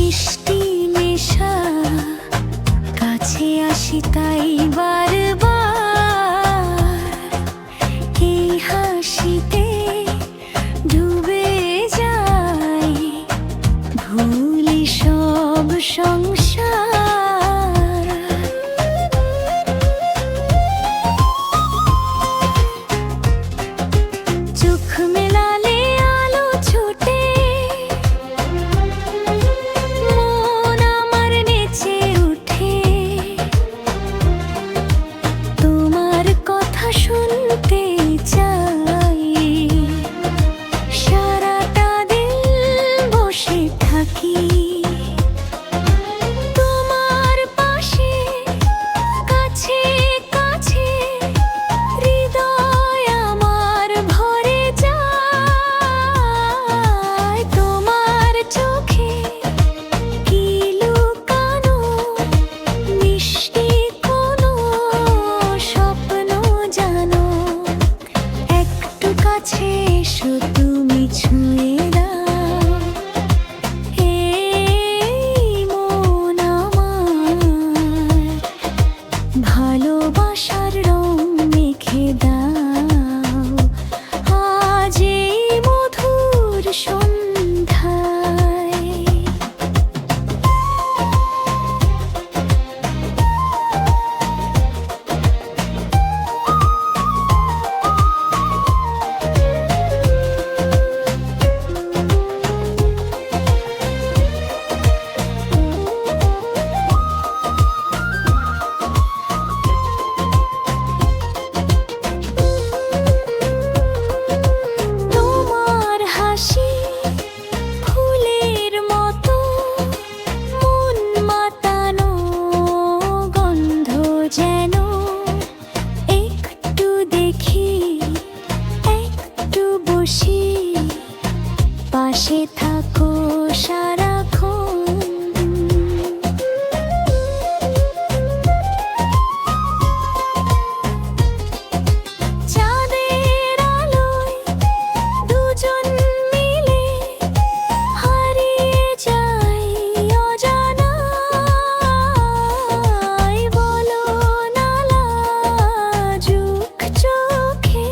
মিষ্টি নেশা, কাছে আসি তাই বারবার। এই হাসিতে ডুবে যাই, ভুলি সব সংসার। চোখ মেলালে আলো ছোটে, মন আমার নেচে উঠে। তোমার কথা শুনতে চাই, সারাটা দিন বসে থাকি তোমার পাশে, কাছে কাছে। হৃদয় আমার ভরে যায়, তোমার চোখে কি লুকানো, মিষ্টি কোনো স্বপ্ন জানো। একটু কাছে এসো, তুমি ছুঁয়ে দাও এই মন আমার। ভালোবাসার রং মেখে দাও আজ এই মধুর সন্ধ্যায়। তোমার হাসি ফুলের মতো, মন মাতানো গন্ধ যেন। একটু দেখি, একটু বসি, পাশে থাকো সারাক্ষণ। চাঁদের আলোয় দুজন মিলে হারিয়ে যাই অজানায়। বলো না লাজুক চোখে,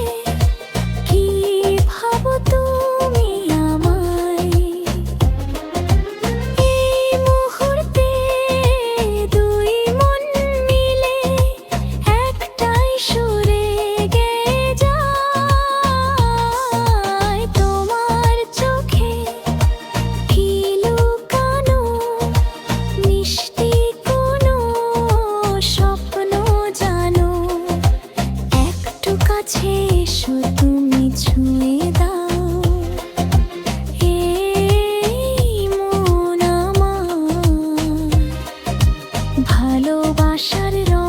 কি ভাবো তুমি আমায়। এই মুহূর্তে দুই মন মিলে একটাই সুরে গেয়ে যায়। তোমার চোখে কি লুকানো, মিষ্টি কোনো স্বপ্ন জানো। একটু কাছে এসো, তুমি ছুঁয়ে দাও এই মন আমার। ভালোবাসার রং